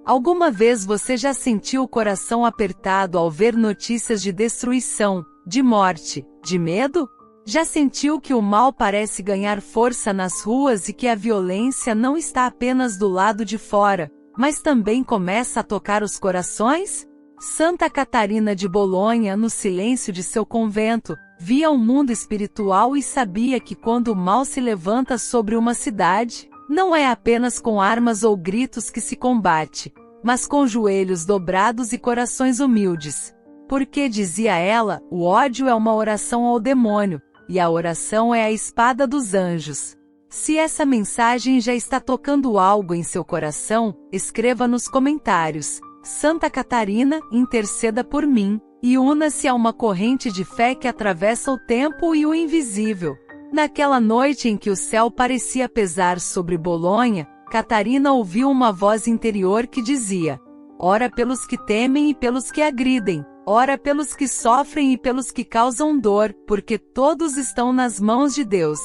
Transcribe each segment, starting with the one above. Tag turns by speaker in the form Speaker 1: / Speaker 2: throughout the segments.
Speaker 1: Alguma vez você já sentiu o coração apertado ao ver notícias de destruição, de morte, de medo? Já sentiu que o mal parece ganhar força nas ruas e que a violência não está apenas do lado de fora, mas também começa a tocar os corações? Santa Catarina de Bolonha, no silêncio de seu convento, via o mundo espiritual e sabia que quando o mal se levanta sobre uma cidade, não é apenas com armas ou gritos que se combate, mas com joelhos dobrados e corações humildes. Porque, dizia ela, o ódio é uma oração ao demônio, e a oração é a espada dos anjos. Se essa mensagem já está tocando algo em seu coração, escreva nos comentários: Santa Catarina, interceda por mim, e una-se a uma corrente de fé que atravessa o tempo e o invisível. Naquela noite em que o céu parecia pesar sobre Bolonha, Catarina ouviu uma voz interior que dizia: ora pelos que temem e pelos que agridem, ora pelos que sofrem e pelos que causam dor, porque todos estão nas mãos de Deus.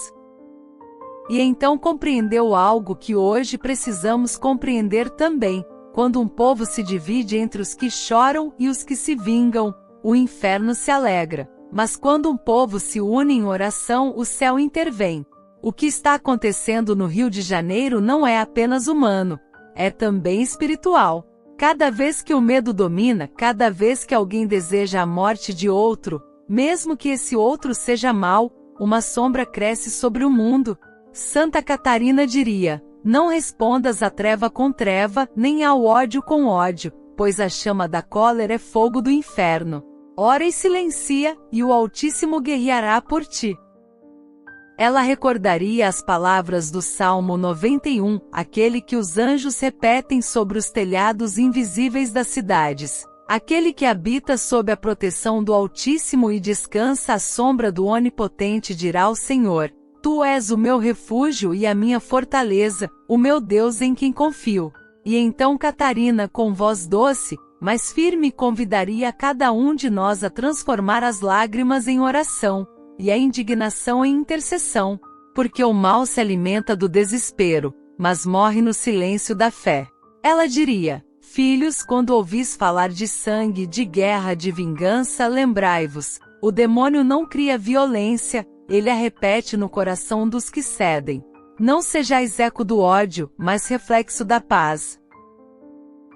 Speaker 1: E então compreendeu algo que hoje precisamos compreender também: quando um povo se divide entre os que choram e os que se vingam, o inferno se alegra. Mas quando um povo se une em oração, o céu intervém. O que está acontecendo no Rio de Janeiro não é apenas humano, é também espiritual. Cada vez que o medo domina, cada vez que alguém deseja a morte de outro, mesmo que esse outro seja mau, uma sombra cresce sobre o mundo. Santa Catarina diria: não respondas à treva com treva, nem ao ódio com ódio, pois a chama da cólera é fogo do inferno. Ora e silencia, e o Altíssimo guerreará por ti. Ela recordaria as palavras do Salmo 91, aquele que os anjos repetem sobre os telhados invisíveis das cidades. Aquele que habita sob a proteção do Altíssimo e descansa à sombra do Onipotente dirá ao Senhor: Tu és o meu refúgio e a minha fortaleza, o meu Deus em quem confio. E então Catarina, com voz doce, mas firme, convidaria cada um de nós a transformar as lágrimas em oração, e a indignação em intercessão, porque o mal se alimenta do desespero, mas morre no silêncio da fé. Ela diria: filhos, quando ouvis falar de sangue, de guerra, de vingança, lembrai-vos, o demônio não cria violência, ele a repete no coração dos que cedem. Não sejais eco do ódio, mas reflexo da paz.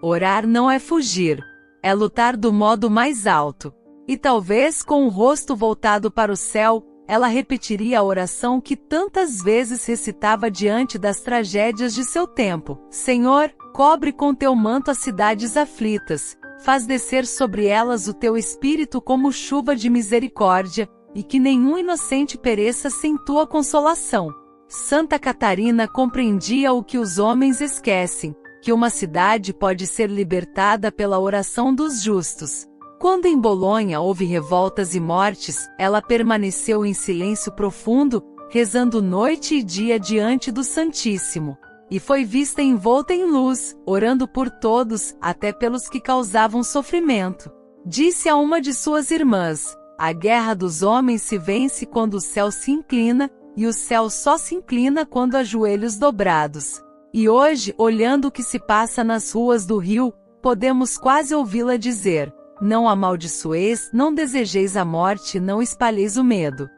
Speaker 1: Orar não é fugir, é lutar do modo mais alto. E talvez com o rosto voltado para o céu, ela repetiria a oração que tantas vezes recitava diante das tragédias de seu tempo: Senhor, cobre com teu manto as cidades aflitas, faz descer sobre elas o teu espírito como chuva de misericórdia, e que nenhum inocente pereça sem tua consolação. Santa Catarina compreendia o que os homens esquecem: que uma cidade pode ser libertada pela oração dos justos. Quando em Bolonha houve revoltas e mortes, ela permaneceu em silêncio profundo, rezando noite e dia diante do Santíssimo. E foi vista envolta em luz, orando por todos, até pelos que causavam sofrimento. Disse a uma de suas irmãs: a guerra dos homens se vence quando o céu se inclina, e o céu só se inclina quando há joelhos dobrados. E hoje, olhando o que se passa nas ruas do Rio, podemos quase ouvi-la dizer: não amaldiçoeis, não desejeis a morte, não espalheis o medo.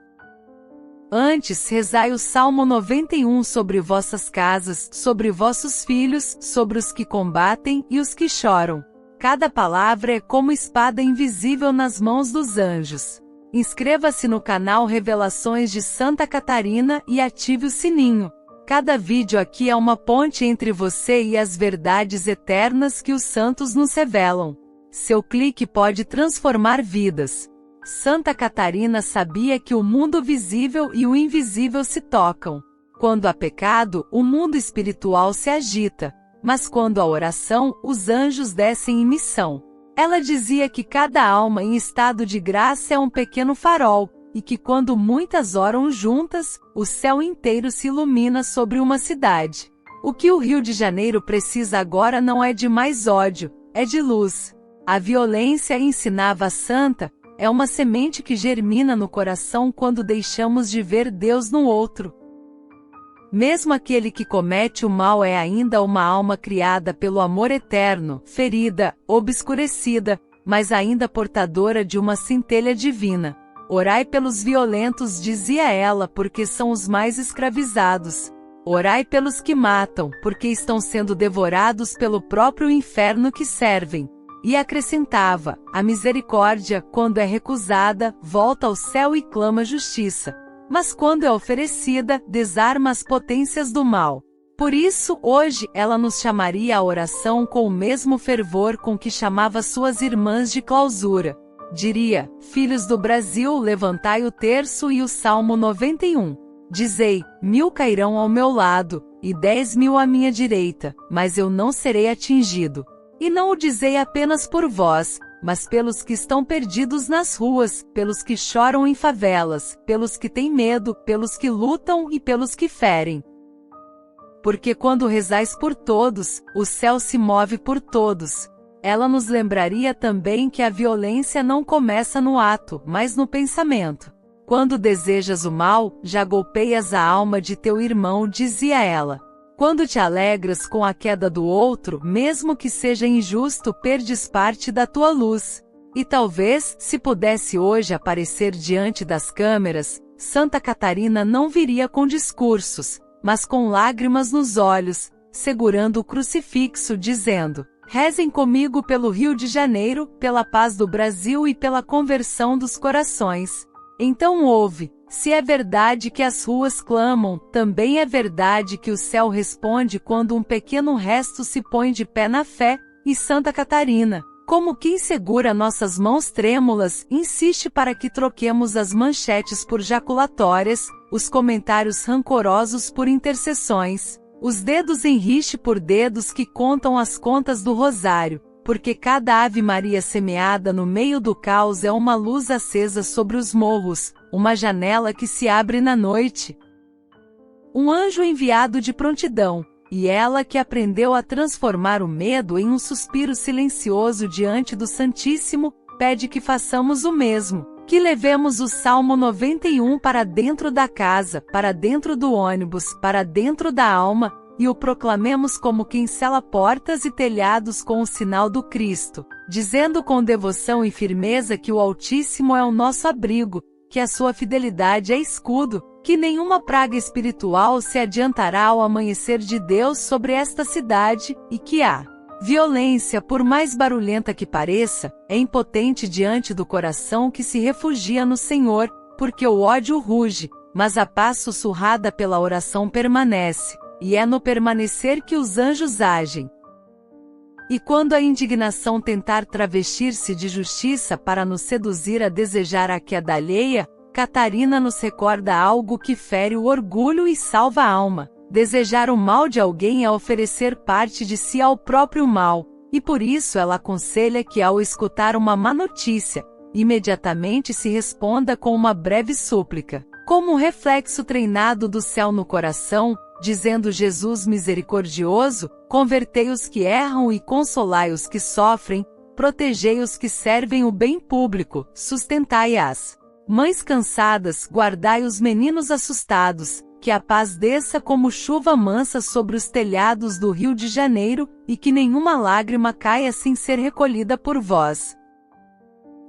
Speaker 1: Antes, rezai o Salmo 91 sobre vossas casas, sobre vossos filhos, sobre os que combatem e os que choram. Cada palavra é como espada invisível nas mãos dos anjos. Inscreva-se no canal Revelações de Santa Catarina e ative o sininho. Cada vídeo aqui é uma ponte entre você e as verdades eternas que os santos nos revelam. Seu clique pode transformar vidas. Santa Catarina sabia que o mundo visível e o invisível se tocam. Quando há pecado, o mundo espiritual se agita, mas quando há oração, os anjos descem em missão. Ela dizia que cada alma em estado de graça é um pequeno farol, e que quando muitas oram juntas, o céu inteiro se ilumina sobre uma cidade. O que o Rio de Janeiro precisa agora não é de mais ódio, é de luz. A violência, ensinava a santa, é uma semente que germina no coração quando deixamos de ver Deus no outro. Mesmo aquele que comete o mal é ainda uma alma criada pelo amor eterno, ferida, obscurecida, mas ainda portadora de uma centelha divina. Orai pelos violentos, dizia ela, porque são os mais escravizados. Orai pelos que matam, porque estão sendo devorados pelo próprio inferno que servem. E acrescentava, a misericórdia, quando é recusada, volta ao céu e clama justiça. Mas quando é oferecida, desarma as potências do mal. Por isso, hoje, ela nos chamaria à oração com o mesmo fervor com que chamava suas irmãs de clausura. Diria, filhos do Brasil, levantai o terço e o Salmo 91. Dizei, 1000 cairão ao meu lado, e 10.000 à minha direita, mas eu não serei atingido. E não o dizei apenas por vós, mas pelos que estão perdidos nas ruas, pelos que choram em favelas, pelos que têm medo, pelos que lutam e pelos que ferem. Porque quando rezais por todos, o céu se move por todos. Ela nos lembraria também que a violência não começa no ato, mas no pensamento. Quando desejas o mal, já golpeias a alma de teu irmão, dizia ela. Quando te alegras com a queda do outro, mesmo que seja injusto, perdes parte da tua luz. E talvez, se pudesse hoje aparecer diante das câmeras, Santa Catarina não viria com discursos, mas com lágrimas nos olhos, segurando o crucifixo, dizendo: rezem comigo pelo Rio de Janeiro, pela paz do Brasil e pela conversão dos corações. Então ouve, se é verdade que as ruas clamam, também é verdade que o céu responde quando um pequeno resto se põe de pé na fé, e Santa Catarina, como quem segura nossas mãos trêmulas, insiste para que troquemos as manchetes por jaculatórias, os comentários rancorosos por intercessões, os dedos em rixe por dedos que contam as contas do rosário, porque cada Ave Maria semeada no meio do caos é uma luz acesa sobre os morros, uma janela que se abre na noite. Um anjo enviado de prontidão, e ela que aprendeu a transformar o medo em um suspiro silencioso diante do Santíssimo, pede que façamos o mesmo, que levemos o Salmo 91 para dentro da casa, para dentro do ônibus, para dentro da alma, e o proclamemos como quem sela portas e telhados com o sinal do Cristo, dizendo com devoção e firmeza que o Altíssimo é o nosso abrigo, que a sua fidelidade é escudo, que nenhuma praga espiritual se adiantará ao amanhecer de Deus sobre esta cidade, e que a violência, por mais barulhenta que pareça, é impotente diante do coração que se refugia no Senhor, porque o ódio ruge, mas a paz sussurrada pela oração permanece. E é no permanecer que os anjos agem. E quando a indignação tentar travestir-se de justiça para nos seduzir a desejar a queda alheia, Catarina nos recorda algo que fere o orgulho e salva a alma. Desejar o mal de alguém é oferecer parte de si ao próprio mal, e por isso ela aconselha que ao escutar uma má notícia, imediatamente se responda com uma breve súplica, como um reflexo treinado do céu no coração, dizendo: Jesus misericordioso, convertei os que erram e consolai os que sofrem, protegei os que servem o bem público, sustentai as mães cansadas, guardai os meninos assustados, que a paz desça como chuva mansa sobre os telhados do Rio de Janeiro, e que nenhuma lágrima caia sem ser recolhida por vós.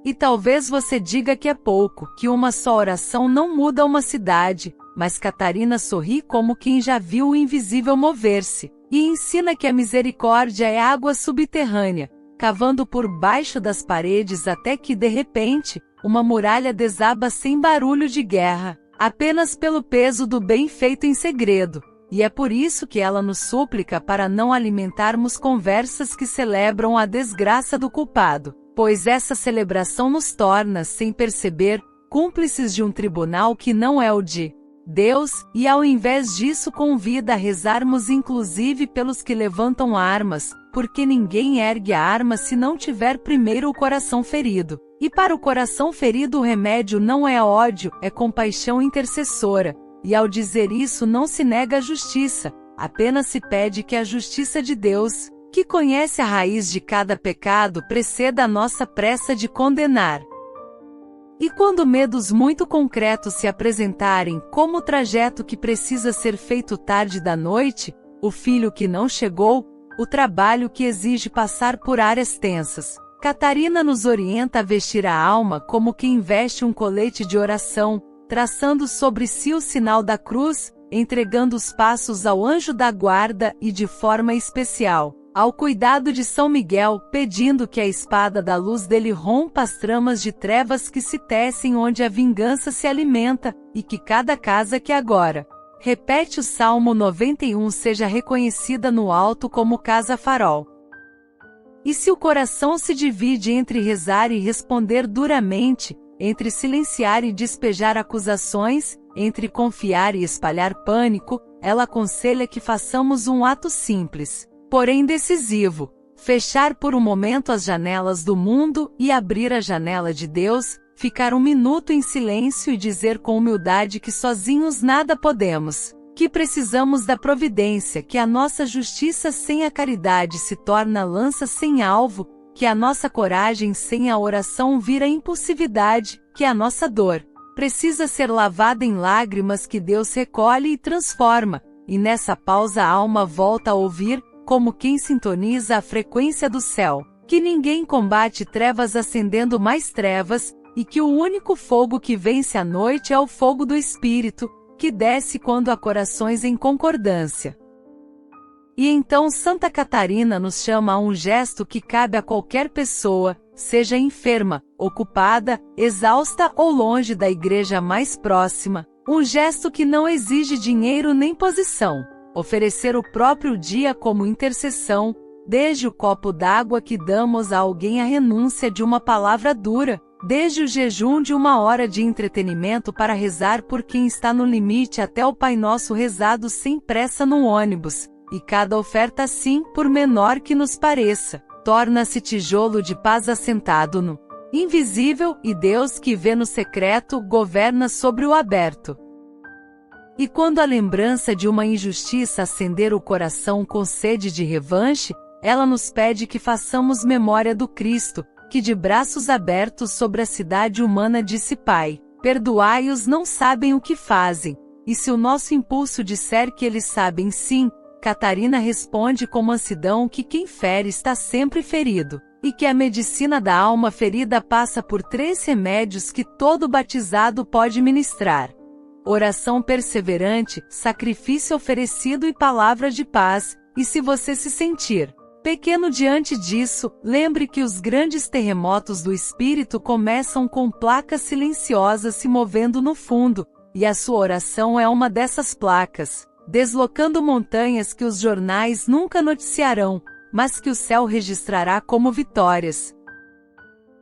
Speaker 1: E talvez você diga que é pouco, que uma só oração não muda uma cidade, mas Catarina sorri como quem já viu o invisível mover-se, e ensina que a misericórdia é água subterrânea, cavando por baixo das paredes até que, de repente, uma muralha desaba sem barulho de guerra, apenas pelo peso do bem feito em segredo. E é por isso que ela nos súplica para não alimentarmos conversas que celebram a desgraça do culpado, pois essa celebração nos torna, sem perceber, cúmplices de um tribunal que não é o de Deus, e ao invés disso convida a rezarmos inclusive pelos que levantam armas, porque ninguém ergue a arma se não tiver primeiro o coração ferido. E para o coração ferido o remédio não é ódio, é compaixão intercessora. E ao dizer isso não se nega a justiça, apenas se pede que a justiça de Deus, que conhece a raiz de cada pecado, preceda a nossa pressa de condenar. E quando medos muito concretos se apresentarem, como o trajeto que precisa ser feito tarde da noite, o filho que não chegou, o trabalho que exige passar por áreas tensas, Catarina nos orienta a vestir a alma como quem veste um colete de oração, traçando sobre si o sinal da cruz, entregando os passos ao anjo da guarda e, de forma especial, ao cuidado de São Miguel, pedindo que a espada da luz dele rompa as tramas de trevas que se tecem onde a vingança se alimenta, e que cada casa que agora repete o Salmo 91 seja reconhecida no alto como casa farol. E se o coração se divide entre rezar e responder duramente, entre silenciar e despejar acusações, entre confiar e espalhar pânico, ela aconselha que façamos um ato simples, porém decisivo: fechar por um momento as janelas do mundo e abrir a janela de Deus, ficar um minuto em silêncio e dizer com humildade que sozinhos nada podemos, que precisamos da providência, que a nossa justiça sem a caridade se torna lança sem alvo, que a nossa coragem sem a oração vira impulsividade, que a nossa dor precisa ser lavada em lágrimas que Deus recolhe e transforma, e nessa pausa a alma volta a ouvir, como quem sintoniza a frequência do céu, que ninguém combate trevas acendendo mais trevas, e que o único fogo que vence a noite é o fogo do Espírito, que desce quando há corações em concordância. E então Santa Catarina nos chama a um gesto que cabe a qualquer pessoa, seja enferma, ocupada, exausta ou longe da igreja mais próxima, um gesto que não exige dinheiro nem posição: oferecer o próprio dia como intercessão, desde o copo d'água que damos a alguém, a renúncia de uma palavra dura, desde o jejum de uma hora de entretenimento para rezar por quem está no limite, até o Pai Nosso rezado sem pressa no ônibus. E cada oferta, assim, por menor que nos pareça, torna-se tijolo de paz assentado no invisível, e Deus, que vê no secreto, governa sobre o aberto. E quando a lembrança de uma injustiça acender o coração com sede de revanche, ela nos pede que façamos memória do Cristo, que de braços abertos sobre a cidade humana disse: Pai, perdoai-os, não sabem o que fazem. E se o nosso impulso disser que eles sabem, sim, Catarina responde com mansidão que quem fere está sempre ferido, e que a medicina da alma ferida passa por 3 remédios que todo batizado pode ministrar: oração perseverante, sacrifício oferecido e palavra de paz. E se você se sentir pequeno diante disso, lembre que os grandes terremotos do espírito começam com placas silenciosas se movendo no fundo, e a sua oração é uma dessas placas, deslocando montanhas que os jornais nunca noticiarão, mas que o céu registrará como vitórias.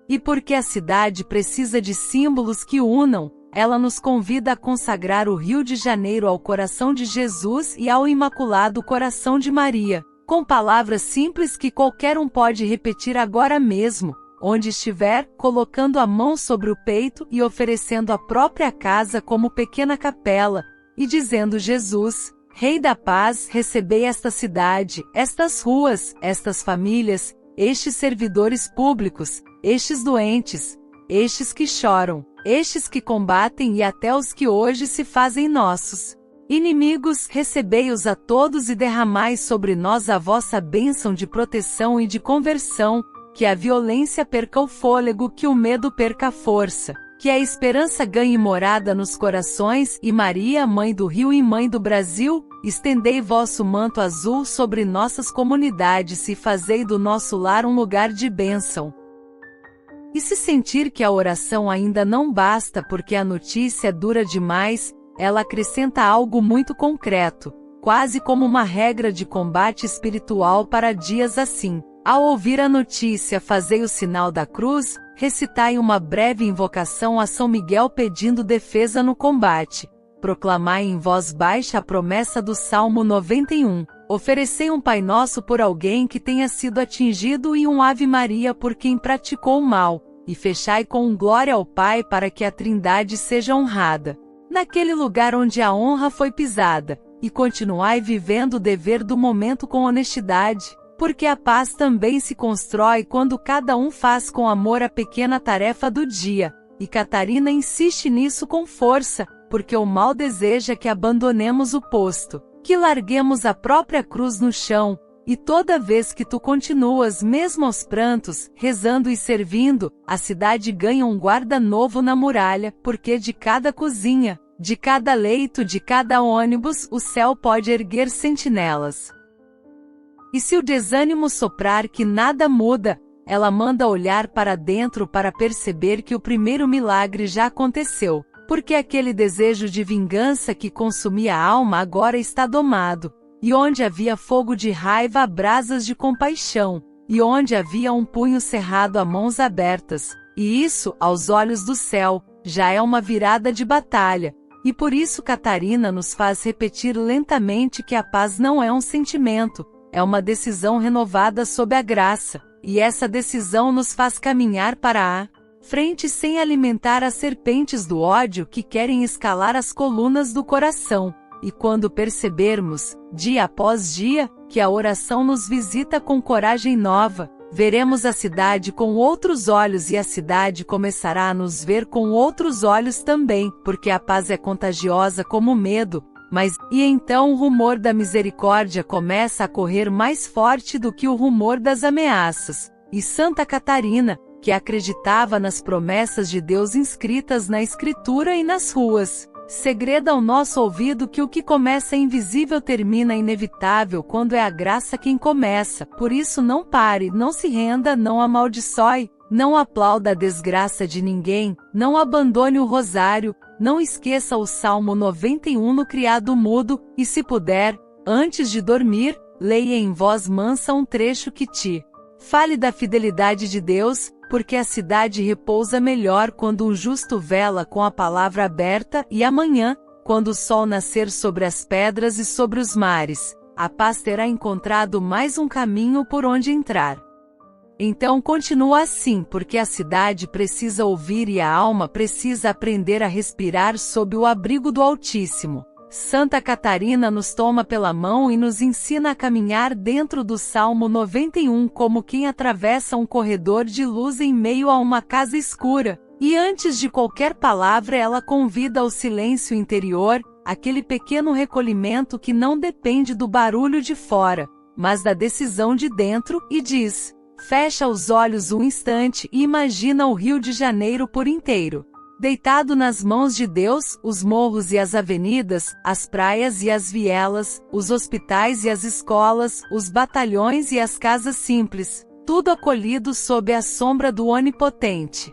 Speaker 1: E porque a cidade precisa de símbolos que unam, ela nos convida a consagrar o Rio de Janeiro ao coração de Jesus e ao Imaculado Coração de Maria, com palavras simples que qualquer um pode repetir agora mesmo, onde estiver, colocando a mão sobre o peito e oferecendo a própria casa como pequena capela, e dizendo: Jesus, Rei da paz, recebei esta cidade, estas ruas, estas famílias, estes servidores públicos, estes doentes, estes que choram, estes que combatem e até os que hoje se fazem nossos inimigos. Recebei-os a todos e derramai sobre nós a vossa bênção de proteção e de conversão, que a violência perca o fôlego, que o medo perca a força, que a esperança ganhe morada nos corações, e Maria, Mãe do Rio e Mãe do Brasil, estendei vosso manto azul sobre nossas comunidades e fazei do nosso lar um lugar de bênção. E se sentir que a oração ainda não basta porque a notícia dura demais, ela acrescenta algo muito concreto, quase como uma regra de combate espiritual para dias assim. Ao ouvir a notícia, fazei o sinal da cruz, recitai uma breve invocação a São Miguel pedindo defesa no combate. Proclamai em voz baixa a promessa do Salmo 91. Oferecei um Pai Nosso por alguém que tenha sido atingido e um Ave Maria por quem praticou o mal, e fechai com um glória ao Pai para que a Trindade seja honrada naquele lugar onde a honra foi pisada, e continuai vivendo o dever do momento com honestidade, porque a paz também se constrói quando cada um faz com amor a pequena tarefa do dia. e Catarina insiste nisso com força, porque o mal deseja que abandonemos o posto, que larguemos a própria cruz no chão, e toda vez que tu continuas mesmo aos prantos, rezando e servindo, a cidade ganha um guarda novo na muralha, porque de cada cozinha, de cada leito, de cada ônibus, o céu pode erguer sentinelas. E se o desânimo soprar que nada muda, ela manda olhar para dentro para perceber que o primeiro milagre já aconteceu, porque aquele desejo de vingança que consumia a alma agora está domado, e onde havia fogo de raiva há brasas de compaixão, e onde havia um punho cerrado há mãos abertas, e isso, aos olhos do céu, já é uma virada de batalha, e por isso Catarina nos faz repetir lentamente que a paz não é um sentimento, é uma decisão renovada sob a graça, e essa decisão nos faz caminhar para a frente sem alimentar as serpentes do ódio que querem escalar as colunas do coração. E quando percebermos, dia após dia, que a oração nos visita com coragem nova, veremos a cidade com outros olhos e a cidade começará a nos ver com outros olhos também, porque a paz é contagiosa como o medo, e então o rumor da misericórdia começa a correr mais forte do que o rumor das ameaças. E Santa Catarina, que acreditava nas promessas de Deus inscritas na Escritura e nas ruas, segreda ao nosso ouvido que o que começa invisível termina inevitável quando é a graça quem começa. Por isso não pare, não se renda, não amaldiçoe, não aplauda a desgraça de ninguém, não abandone o rosário, não esqueça o Salmo 91 no criado mudo, e se puder, antes de dormir, leia em voz mansa um trecho que te fale da fidelidade de Deus, porque a cidade repousa melhor quando um justo vela com a palavra aberta, e amanhã, quando o sol nascer sobre as pedras e sobre os mares, a paz terá encontrado mais um caminho por onde entrar. Então continua assim, porque a cidade precisa ouvir e a alma precisa aprender a respirar sob o abrigo do Altíssimo. Santa Catarina nos toma pela mão e nos ensina a caminhar dentro do Salmo 91 como quem atravessa um corredor de luz em meio a uma casa escura, e antes de qualquer palavra ela convida ao silêncio interior, aquele pequeno recolhimento que não depende do barulho de fora, mas da decisão de dentro, e diz: fecha os olhos um instante e imagina o Rio de Janeiro por inteiro. Deitado nas mãos de Deus, os morros e as avenidas, as praias e as vielas, os hospitais e as escolas, os batalhões e as casas simples, tudo acolhido sob a sombra do Onipotente.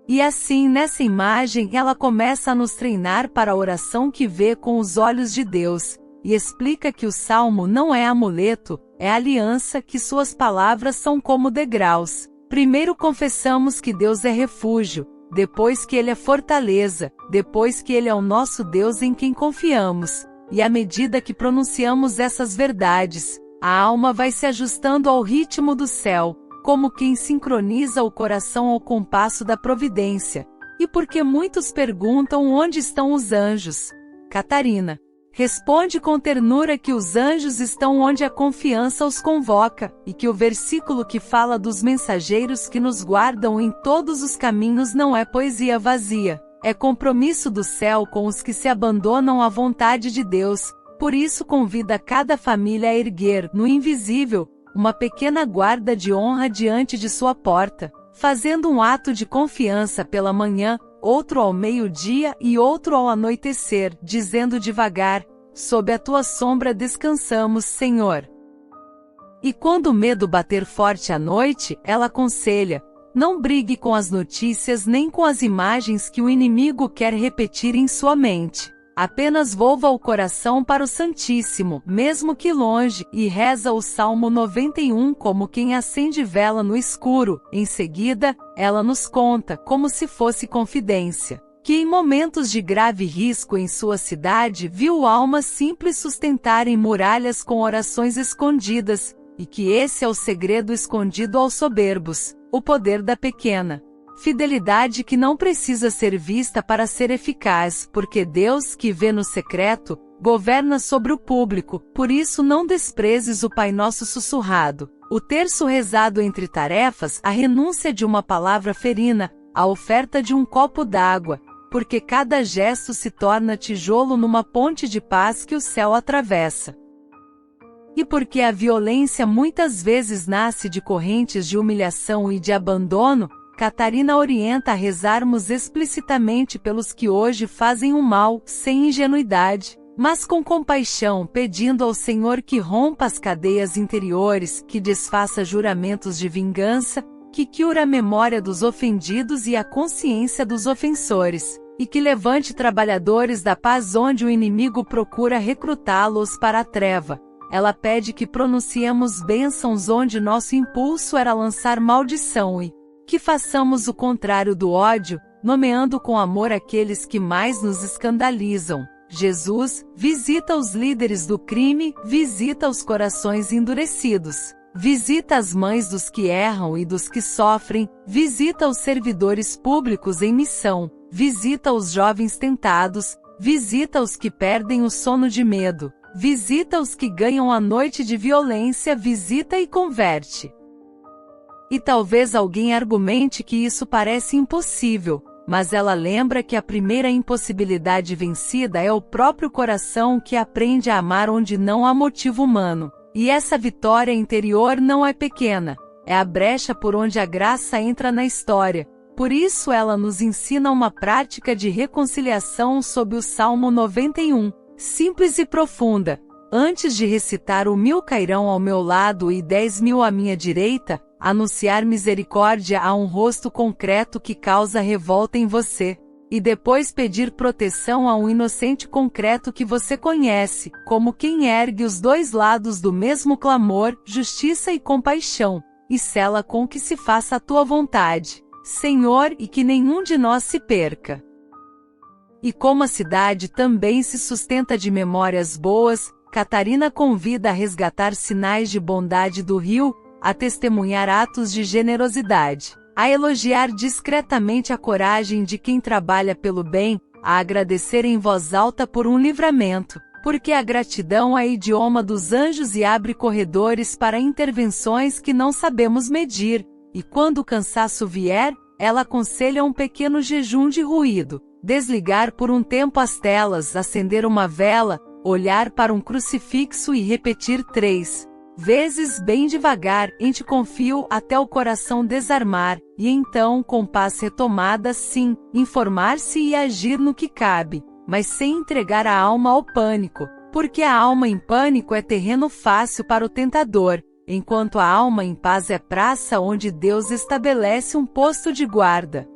Speaker 1: E assim, nessa imagem, ela começa a nos treinar para a oração que vê com os olhos de Deus, e explica que o Salmo não é amuleto, é aliança, que suas palavras são como degraus. Primeiro confessamos que Deus é refúgio, depois que Ele é fortaleza, depois que Ele é o nosso Deus em quem confiamos, e à medida que pronunciamos essas verdades, a alma vai se ajustando ao ritmo do céu, como quem sincroniza o coração ao compasso da providência. E porque muitos perguntam onde estão os anjos, Catarina responde com ternura que os anjos estão onde a confiança os convoca, e que o versículo que fala dos mensageiros que nos guardam em todos os caminhos não é poesia vazia, é compromisso do céu com os que se abandonam à vontade de Deus. Por isso convida cada família a erguer, no invisível, uma pequena guarda de honra diante de sua porta, fazendo um ato de confiança pela manhã, outro ao meio-dia e outro ao anoitecer, dizendo devagar: sob a tua sombra descansamos, Senhor. E quando o medo bater forte à noite, ela aconselha: não brigue com as notícias nem com as imagens que o inimigo quer repetir em sua mente. Apenas volva o coração para o Santíssimo, mesmo que longe, e reza o Salmo 91 como quem acende vela no escuro. Em seguida, ela nos conta, como se fosse confidência, que em momentos de grave risco em sua cidade viu almas simples sustentarem muralhas com orações escondidas, e que esse é o segredo escondido aos soberbos, o poder da pequena fidelidade que não precisa ser vista para ser eficaz, porque Deus, que vê no secreto, governa sobre o público. Por isso não desprezes o Pai Nosso sussurrado, o terço rezado entre tarefas, a renúncia de uma palavra ferina, a oferta de um copo d'água, porque cada gesto se torna tijolo numa ponte de paz que o céu atravessa. E porque a violência muitas vezes nasce de correntes de humilhação e de abandono, Catarina orienta a rezarmos explicitamente pelos que hoje fazem o mal, sem ingenuidade, mas com compaixão, pedindo ao Senhor que rompa as cadeias interiores, que desfaça juramentos de vingança, que cure a memória dos ofendidos e a consciência dos ofensores, e que levante trabalhadores da paz onde o inimigo procura recrutá-los para a treva. Ela pede que pronunciemos bênçãos onde nosso impulso era lançar maldição e que façamos o contrário do ódio, nomeando com amor aqueles que mais nos escandalizam. Jesus, visita os líderes do crime, visita os corações endurecidos, visita as mães dos que erram e dos que sofrem, visita os servidores públicos em missão, visita os jovens tentados, visita os que perdem o sono de medo, visita os que ganham a noite de violência, visita e converte. E talvez alguém argumente que isso parece impossível, mas ela lembra que a primeira impossibilidade vencida é o próprio coração que aprende a amar onde não há motivo humano. E essa vitória interior não é pequena, é a brecha por onde a graça entra na história. Por isso ela nos ensina uma prática de reconciliação sob o Salmo 91, simples e profunda. Antes de recitar o 1000 cairão ao meu lado e 10.000 à minha direita, anunciar misericórdia a um rosto concreto que causa revolta em você, e depois pedir proteção a um inocente concreto que você conhece, como quem ergue os dois lados do mesmo clamor, justiça e compaixão, e sela com que se faça a tua vontade, Senhor, e que nenhum de nós se perca. E como a cidade também se sustenta de memórias boas, Catarina convida a resgatar sinais de bondade do rio, a testemunhar atos de generosidade, a elogiar discretamente a coragem de quem trabalha pelo bem, a agradecer em voz alta por um livramento, porque a gratidão é idioma dos anjos e abre corredores para intervenções que não sabemos medir, e quando o cansaço vier, ela aconselha um pequeno jejum de ruído, desligar por um tempo as telas, acender uma vela, olhar para um crucifixo e repetir 3 vezes bem devagar, em te confio, até o coração desarmar, e então com paz retomada sim, informar-se e agir no que cabe, mas sem entregar a alma ao pânico, porque a alma em pânico é terreno fácil para o tentador, enquanto a alma em paz é praça onde Deus estabelece um posto de guarda.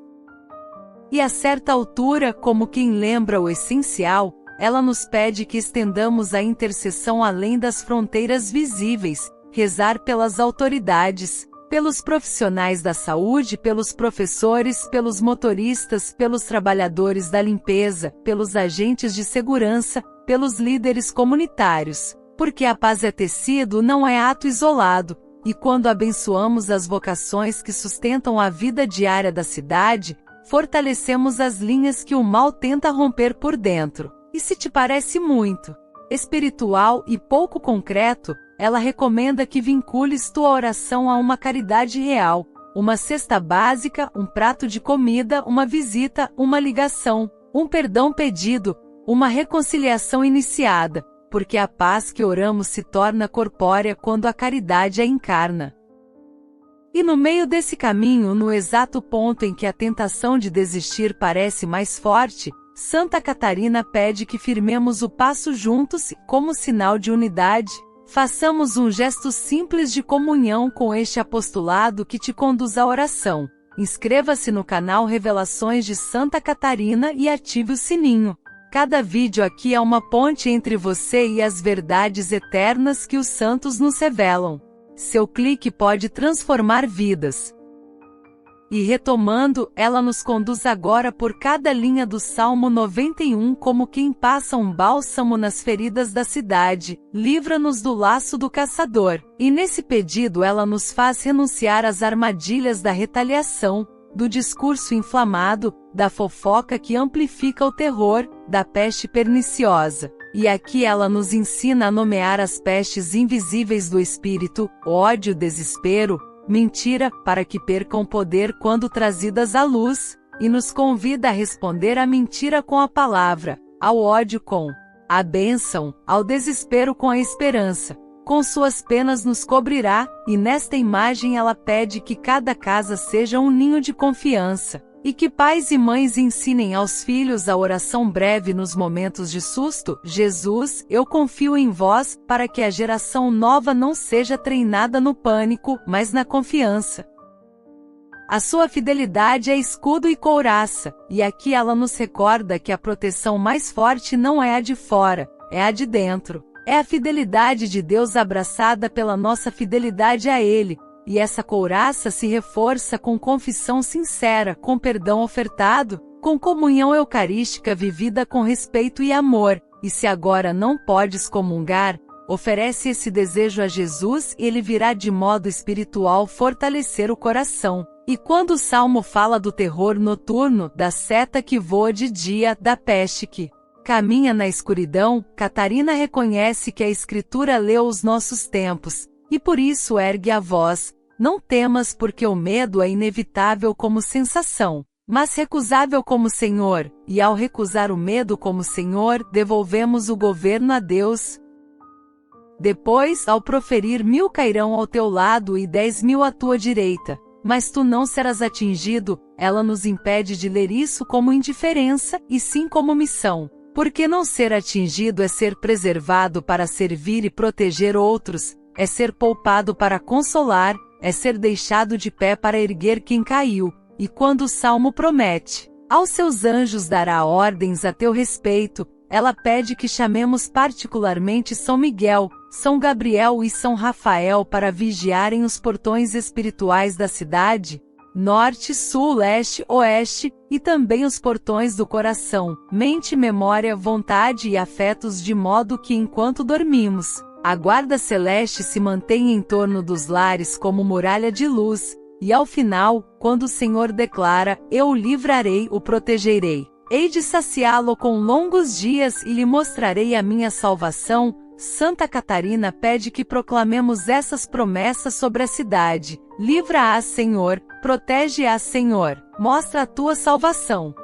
Speaker 1: E a certa altura, como quem lembra o essencial, ela nos pede que estendamos a intercessão além das fronteiras visíveis, rezar pelas autoridades, pelos profissionais da saúde, pelos professores, pelos motoristas, pelos trabalhadores da limpeza, pelos agentes de segurança, pelos líderes comunitários, porque a paz é tecido, não é ato isolado, e quando abençoamos as vocações que sustentam a vida diária da cidade, fortalecemos as linhas que o mal tenta romper por dentro. E se te parece muito espiritual e pouco concreto, ela recomenda que vincules tua oração a uma caridade real, uma cesta básica, um prato de comida, uma visita, uma ligação, um perdão pedido, uma reconciliação iniciada, porque a paz que oramos se torna corpórea quando a caridade a encarna. E no meio desse caminho, no exato ponto em que a tentação de desistir parece mais forte, Santa Catarina pede que firmemos o passo juntos e, como sinal de unidade, façamos um gesto simples de comunhão com este apostolado que te conduz à oração. Inscreva-se no canal Revelações de Santa Catarina e ative o sininho. Cada vídeo aqui é uma ponte entre você e as verdades eternas que os santos nos revelam. Seu clique pode transformar vidas. E retomando, ela nos conduz agora por cada linha do Salmo 91 como quem passa um bálsamo nas feridas da cidade, livra-nos do laço do caçador. E nesse pedido ela nos faz renunciar às armadilhas da retaliação, do discurso inflamado, da fofoca que amplifica o terror, da peste perniciosa. E aqui ela nos ensina a nomear as pestes invisíveis do espírito, ódio, desespero, mentira, para que percam poder quando trazidas à luz, e nos convida a responder à mentira com a palavra, ao ódio com a bênção, ao desespero com a esperança. Com suas penas nos cobrirá, e nesta imagem ela pede que cada casa seja um ninho de confiança, e que pais e mães ensinem aos filhos a oração breve nos momentos de susto. Jesus, eu confio em vós, para que a geração nova não seja treinada no pânico, mas na confiança. A sua fidelidade é escudo e couraça, e aqui ela nos recorda que a proteção mais forte não é a de fora, é a de dentro. É a fidelidade de Deus abraçada pela nossa fidelidade a Ele, e essa couraça se reforça com confissão sincera, com perdão ofertado, com comunhão eucarística vivida com respeito e amor, e se agora não podes comungar, oferece esse desejo a Jesus e Ele virá de modo espiritual fortalecer o coração. E quando o Salmo fala do terror noturno, da seta que voa de dia, da peste que caminha na escuridão, Catarina reconhece que a Escritura leu os nossos tempos, e por isso ergue a voz: não temas, porque o medo é inevitável como sensação, mas recusável como Senhor, e ao recusar o medo como Senhor, devolvemos o governo a Deus. Depois, ao proferir 1000 cairão ao teu lado e 10.000 à tua direita, mas tu não serás atingido, ela nos impede de ler isso como indiferença, e sim como missão. Porque não ser atingido é ser preservado para servir e proteger outros, é ser poupado para consolar, é ser deixado de pé para erguer quem caiu. E quando o Salmo promete, aos seus anjos dará ordens a teu respeito, ela pede que chamemos particularmente São Miguel, São Gabriel e São Rafael para vigiarem os portões espirituais da cidade, norte, sul, leste, oeste, e também os portões do coração, mente, memória, vontade e afetos, de modo que enquanto dormimos, a guarda celeste se mantém em torno dos lares como muralha de luz, e ao final, quando o Senhor declara: eu o livrarei, o protegerei, hei de saciá-lo com longos dias e lhe mostrarei a minha salvação. Santa Catarina pede que proclamemos essas promessas sobre a cidade: livra-a, Senhor, protege-a, Senhor, mostra a tua salvação.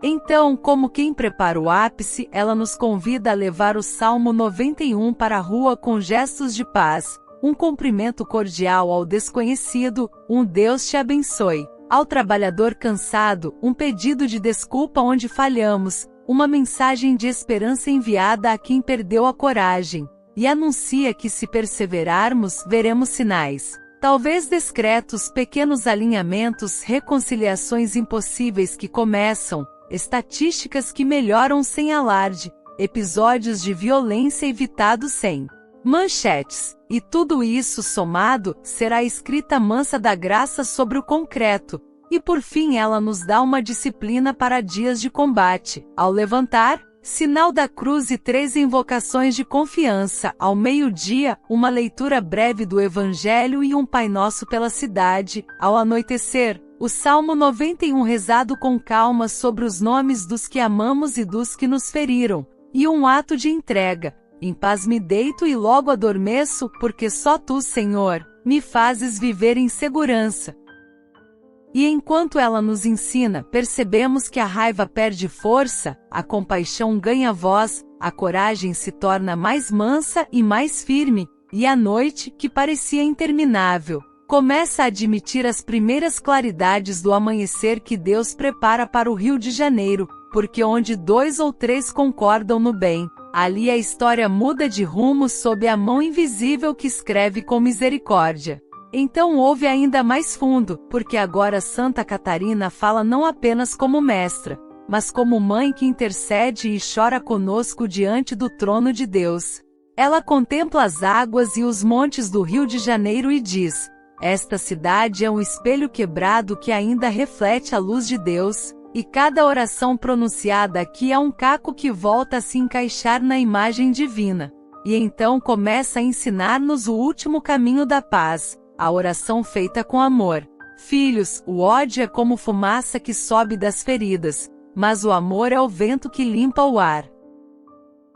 Speaker 1: Então, como quem prepara o ápice, ela nos convida a levar o Salmo 91 para a rua com gestos de paz, um cumprimento cordial ao desconhecido, um Deus te abençoe, ao trabalhador cansado, um pedido de desculpa onde falhamos, uma mensagem de esperança enviada a quem perdeu a coragem, e anuncia que se perseverarmos, veremos sinais. Talvez discretos, pequenos alinhamentos, reconciliações impossíveis que começam, estatísticas que melhoram sem alarde, episódios de violência evitados sem manchetes, e tudo isso somado, será a escrita mansa da graça sobre o concreto. E por fim ela nos dá uma disciplina para dias de combate. Ao levantar, sinal da cruz e 3 invocações de confiança. Ao meio-dia, uma leitura breve do Evangelho e um Pai Nosso pela cidade. Ao anoitecer, o Salmo 91 rezado com calma sobre os nomes dos que amamos e dos que nos feriram. E um ato de entrega. Em paz me deito e logo adormeço, porque só tu, Senhor, me fazes viver em segurança. E enquanto ela nos ensina, percebemos que a raiva perde força, a compaixão ganha voz, a coragem se torna mais mansa e mais firme, e a noite, que parecia interminável, começa a admitir as primeiras claridades do amanhecer que Deus prepara para o Rio de Janeiro, porque onde 2 ou 3 concordam no bem, ali a história muda de rumo sob a mão invisível que escreve com misericórdia. Então houve ainda mais fundo, porque agora Santa Catarina fala não apenas como mestra, mas como mãe que intercede e chora conosco diante do trono de Deus. Ela contempla as águas e os montes do Rio de Janeiro e diz: esta cidade é um espelho quebrado que ainda reflete a luz de Deus, e cada oração pronunciada aqui é um caco que volta a se encaixar na imagem divina. E então começa a ensinar-nos o último caminho da paz, a oração feita com amor. Filhos, o ódio é como fumaça que sobe das feridas, mas o amor é o vento que limpa o ar.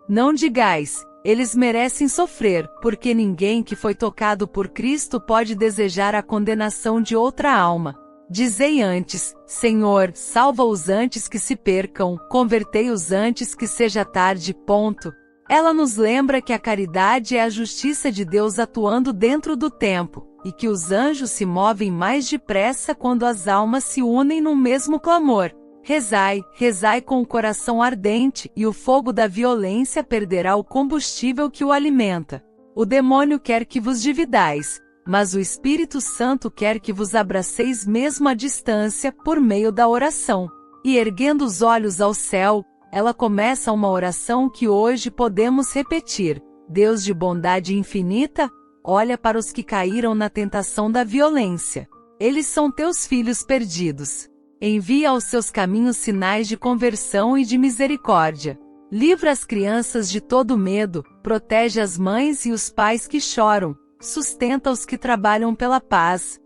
Speaker 1: Não digais: Eles merecem sofrer, porque ninguém que foi tocado por Cristo pode desejar a condenação de outra alma. Dizei antes, Senhor, salva-os antes que se percam, convertei-os antes que seja tarde. Ela nos lembra que a caridade é a justiça de Deus atuando dentro do tempo, e que os anjos se movem mais depressa quando as almas se unem no mesmo clamor. Rezai, rezai com o coração ardente, e o fogo da violência perderá o combustível que o alimenta. O demônio quer que vos dividais, mas o Espírito Santo quer que vos abraceis mesmo à distância, por meio da oração. E erguendo os olhos ao céu, ela começa uma oração que hoje podemos repetir. Deus de bondade infinita, olha para os que caíram na tentação da violência. Eles são teus filhos perdidos. Envia aos seus caminhos sinais de conversão e de misericórdia. Livra as crianças de todo medo, protege as mães e os pais que choram, sustenta os que trabalham pela paz.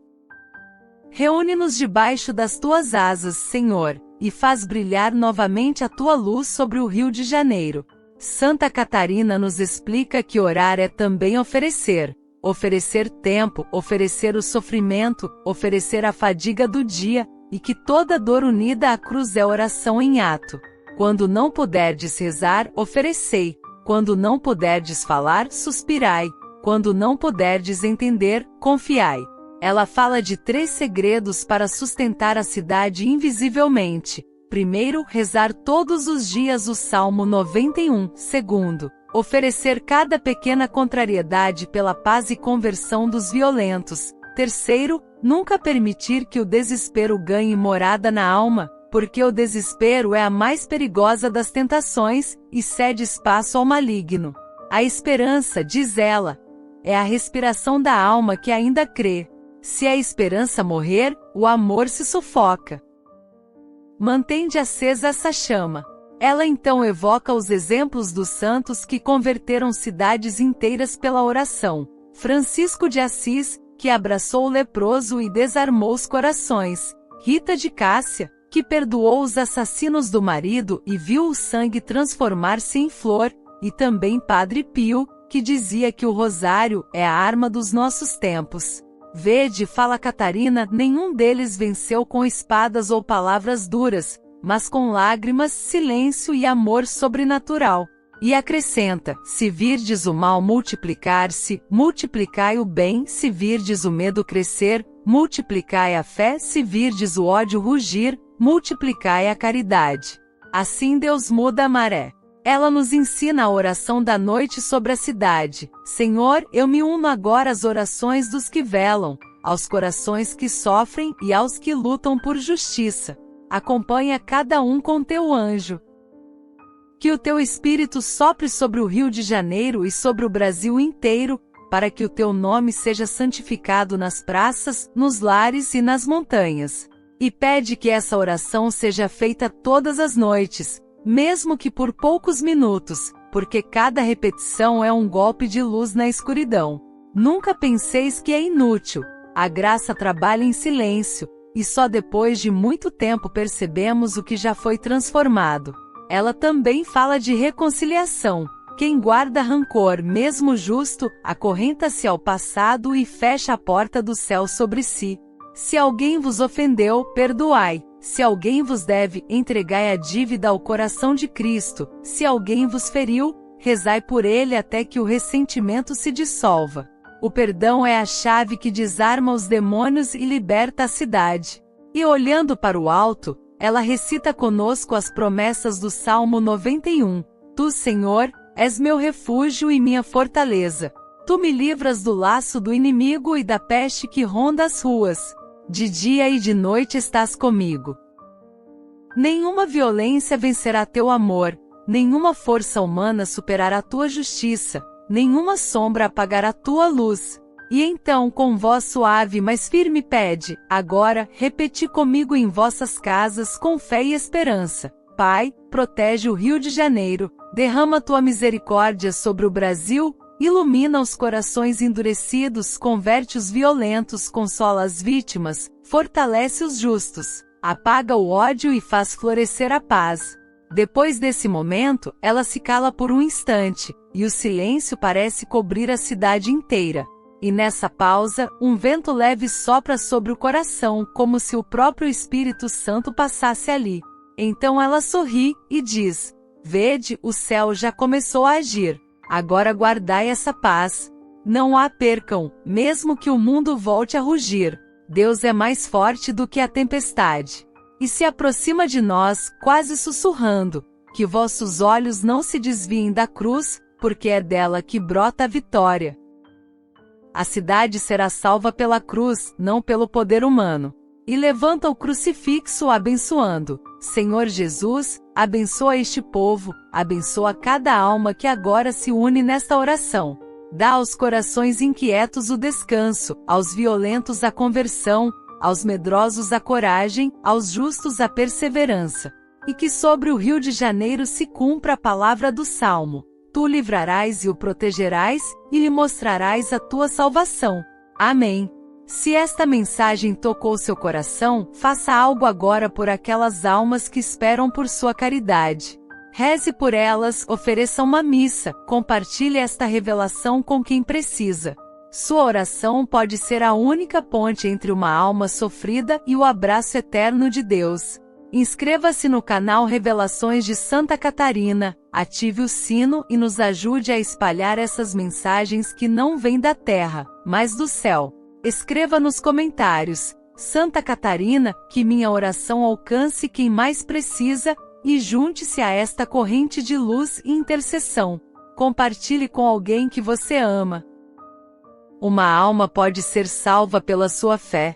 Speaker 1: Reúne-nos debaixo das tuas asas, Senhor, e faz brilhar novamente a tua luz sobre o Rio de Janeiro. Santa Catarina nos explica que orar é também oferecer. Oferecer tempo, oferecer o sofrimento, oferecer a fadiga do dia, e que toda dor unida à cruz é oração em ato. Quando não puderdes rezar, oferecei. Quando não puderdes falar, suspirai. Quando não puderdes entender, confiai. Ela fala de 3 segredos para sustentar a cidade invisivelmente. Primeiro, rezar todos os dias o Salmo 91. Segundo, oferecer cada pequena contrariedade pela paz e conversão dos violentos. Terceiro, nunca permitir que o desespero ganhe morada na alma, porque o desespero é a mais perigosa das tentações, e cede espaço ao maligno. A esperança, diz ela, é a respiração da alma que ainda crê. Se a esperança morrer, o amor se sufoca. Mantende acesa essa chama. Ela então evoca os exemplos dos santos que converteram cidades inteiras pela oração. Francisco de Assis, que abraçou o leproso e desarmou os corações. Rita de Cássia, que perdoou os assassinos do marido e viu o sangue transformar-se em flor. E também Padre Pio, que dizia que o rosário é a arma dos nossos tempos. Vede, fala Catarina, nenhum deles venceu com espadas ou palavras duras, mas com lágrimas, silêncio e amor sobrenatural. E acrescenta, se virdes o mal multiplicar-se, multiplicai o bem, se virdes o medo crescer, multiplicai a fé, se virdes o ódio rugir, multiplicai a caridade. Assim Deus muda a maré. Ela nos ensina a oração da noite sobre a cidade. Senhor, eu me uno agora às orações dos que velam, aos corações que sofrem e aos que lutam por justiça. Acompanha cada um com teu anjo. Que o teu Espírito sopre sobre o Rio de Janeiro e sobre o Brasil inteiro, para que o teu nome seja santificado nas praças, nos lares e nas montanhas. E pede que essa oração seja feita todas as noites, mesmo que por poucos minutos, porque cada repetição é um golpe de luz na escuridão. Nunca penseis que é inútil. A graça trabalha em silêncio, e só depois de muito tempo percebemos o que já foi transformado. Ela também fala de reconciliação. Quem guarda rancor, mesmo justo, acorrenta-se ao passado e fecha a porta do céu sobre si. Se alguém vos ofendeu, perdoai. Se alguém vos deve, entregai a dívida ao coração de Cristo. Se alguém vos feriu, rezai por ele até que o ressentimento se dissolva. O perdão é a chave que desarma os demônios e liberta a cidade. E olhando para o alto, ela recita conosco as promessas do Salmo 91. Tu, Senhor, és meu refúgio e minha fortaleza. Tu me livras do laço do inimigo e da peste que ronda as ruas. De dia e de noite estás comigo. Nenhuma violência vencerá teu amor, nenhuma força humana superará tua justiça, nenhuma sombra apagará tua luz. E então com voz suave mas firme pede, agora, repeti comigo em vossas casas com fé e esperança. Pai, protege o Rio de Janeiro, derrama tua misericórdia sobre o Brasil, ilumina os corações endurecidos, converte os violentos, consola as vítimas, fortalece os justos, apaga o ódio e faz florescer a paz. Depois desse momento, ela se cala por um instante, e o silêncio parece cobrir a cidade inteira. E nessa pausa, um vento leve sopra sobre o coração, como se o próprio Espírito Santo passasse ali. Então ela sorri e diz: vede, o céu já começou a agir. Agora guardai essa paz. Não a percam, mesmo que o mundo volte a rugir. Deus é mais forte do que a tempestade. E se aproxima de nós, quase sussurrando: que vossos olhos não se desviem da cruz, porque é dela que brota a vitória. A cidade será salva pela cruz, não pelo poder humano. E levanta o crucifixo abençoando: Senhor Jesus, abençoa este povo, abençoa cada alma que agora se une nesta oração. Dá aos corações inquietos o descanso, aos violentos a conversão, aos medrosos a coragem, aos justos a perseverança. E que sobre o Rio de Janeiro se cumpra a palavra do Salmo: tu o livrarás e o protegerás, e lhe mostrarás a tua salvação. Amém. Se esta mensagem tocou seu coração, faça algo agora por aquelas almas que esperam por sua caridade. Reze por elas, ofereça uma missa, compartilhe esta revelação com quem precisa. Sua oração pode ser a única ponte entre uma alma sofrida e o abraço eterno de Deus. Inscreva-se no canal Revelações de Santa Catarina, ative o sino e nos ajude a espalhar essas mensagens que não vêm da terra, mas do céu. Escreva nos comentários: Santa Catarina, que minha oração alcance quem mais precisa, e junte-se a esta corrente de luz e intercessão. Compartilhe com alguém que você ama. Uma alma pode ser salva pela sua fé.